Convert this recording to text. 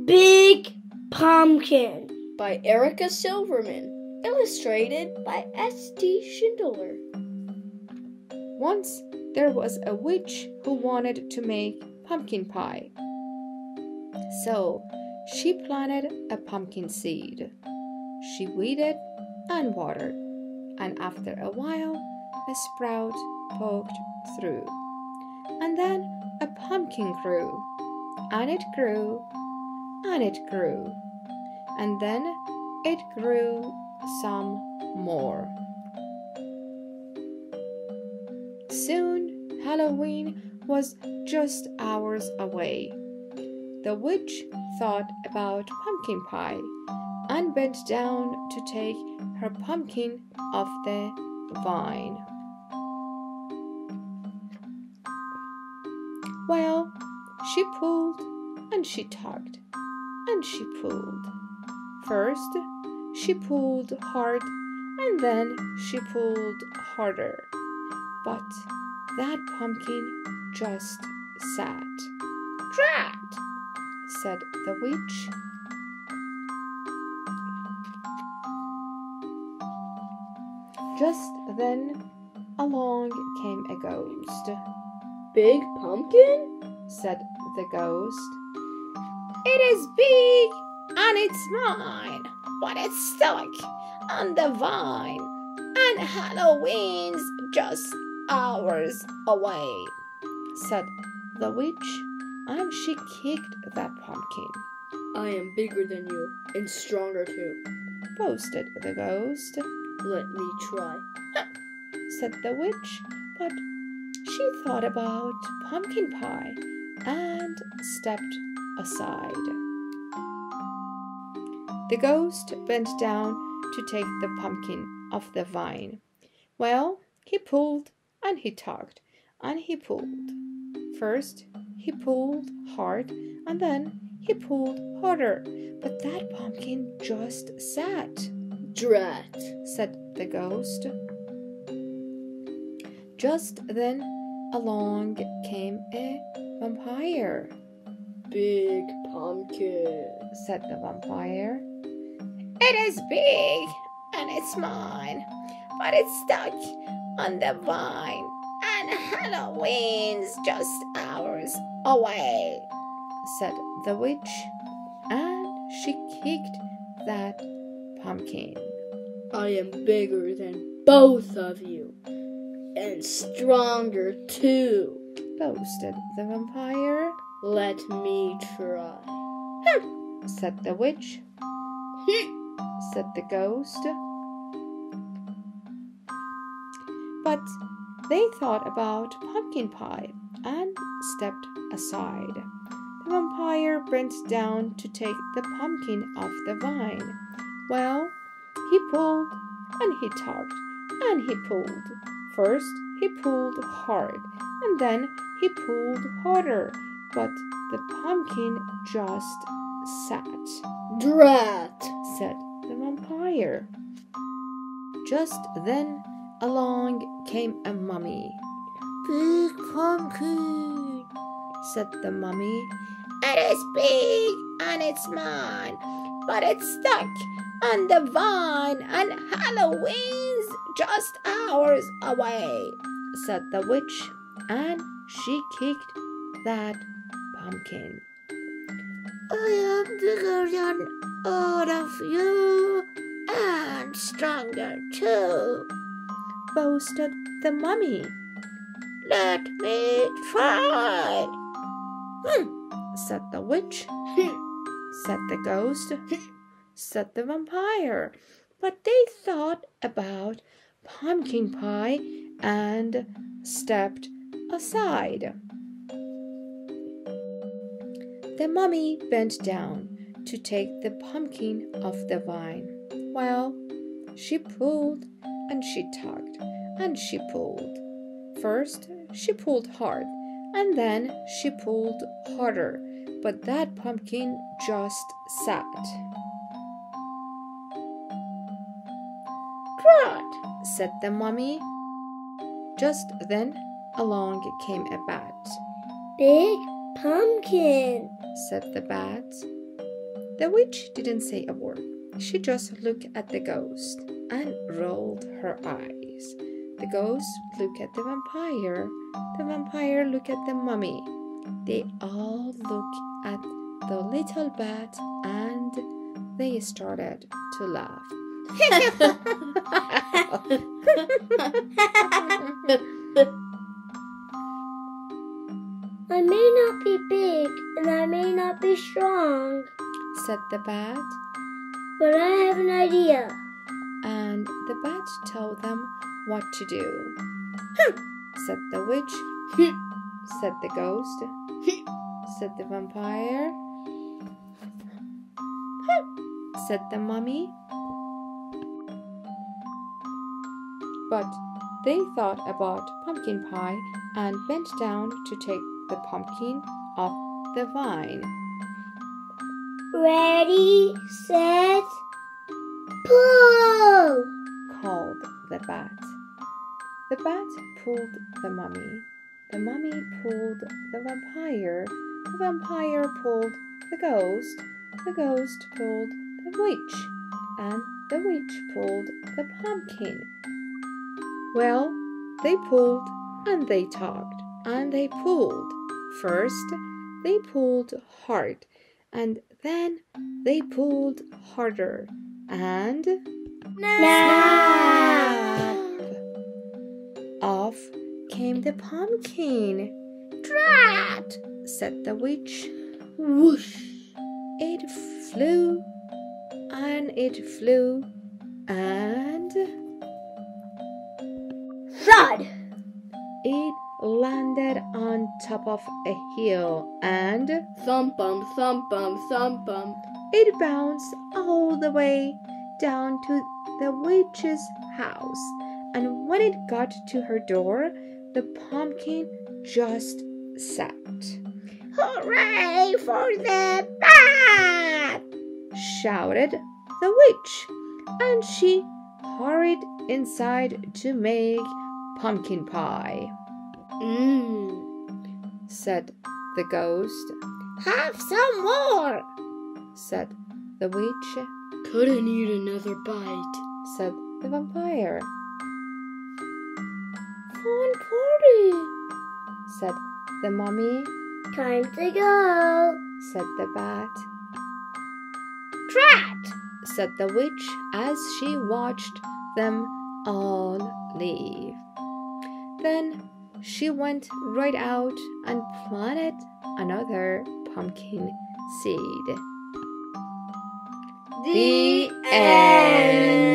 Big Pumpkin by Erica Silverman, illustrated by S.D. Schindler. Once there was a witch who wanted to make pumpkin pie. So she planted a pumpkin seed. She weeded and watered, and after a while a sprout poked through. And then a pumpkin grew, and it grew, and it grew, and then it grew some more. Soon Halloween was just hours away. The witch thought about pumpkin pie and bent down to take her pumpkin off the vine. Well, she pulled and she tugged and she pulled. First, she pulled hard and then she pulled harder. But that pumpkin just sat. "Drat!" said the witch. Just then along came a ghost. Big pumpkin? Said the ghost. It is big and it's mine, but it's stuck on the vine, and Halloween's just hours away, said the witch, and she kicked that pumpkin. I am bigger than you and stronger too, boasted the ghost. Let me try, said the witch, but she thought about pumpkin pie and stepped aside. The ghost bent down to take the pumpkin off the vine. Well, he pulled and he tugged and he pulled. First, he pulled hard and then he pulled harder, but that pumpkin just sat. Drat, said the ghost. Just then along came a vampire. Big pumpkin, said the vampire. It is big and it's mine, but it's stuck on the vine, and Halloween's just hours away, said the witch, and she kicked that pumpkin. I am bigger than both of you, and stronger too, boasted the vampire. Let me try, said the witch. Said the ghost. But they thought about pumpkin pie and stepped aside. The vampire bent down to take the pumpkin off the vine. Well, he pulled and he tugged and he pulled. First, he pulled hard and then he pulled harder, but the pumpkin just sat. Drat, said the vampire. Just then along came a mummy. Big pumpkin, said the mummy. It is big and it's mine, but it's stuck on the vine, and Halloween's just hours away, said the witch, and she kicked that pumpkin. I am bigger than all of you and stronger too, boasted the mummy. Let me try, said the witch. Said the ghost. Said the vampire. But they thought about pumpkin pie and stepped aside. The mummy bent down to take the pumpkin off the vine. Well, she pulled and she tugged and she pulled. First, she pulled hard and then she pulled harder, but that pumpkin just sat. Drat, said the mummy. Just then along came a bat. Big pumpkin, said the bat. The witch didn't say a word. She just looked at the ghost and rolled her eyes. The ghost looked at the vampire. The vampire looked at the mummy. They all looked at the little bat and they started to laugh. I may not be big and I may not be strong, said the bat. but I have an idea. And the bat told them what to do. Said the witch, said the ghost, said the vampire, said the mummy. But they thought about pumpkin pie and bent down to take the pumpkin off the vine. Ready, set, pull! Called the bat. The bat pulled the mummy. The mummy pulled the vampire. The vampire pulled the ghost. The ghost pulled the witch. And the witch pulled the pumpkin. Well, they pulled and they talked and they pulled. First, they pulled hard and then they pulled harder and Snap! Off came the pumpkin. Drat! Said the witch. Whoosh! It flew and it flew and Thud! it landed on top of a hill and Thump bum, thump bum, thump bum. it bounced all the way down to the witch's house. And when it got to her door, the pumpkin just sat. Hooray for the bat! Shouted the witch, and she hurried inside to make pumpkin pie. Said the ghost. Have some more! Said the witch. Couldn't eat another bite. Said the vampire. Fun party! Said the mummy. Time to go! Said the bat. Drat! Said the witch as she watched them all leave. Then she went right out and planted another pumpkin seed. The end.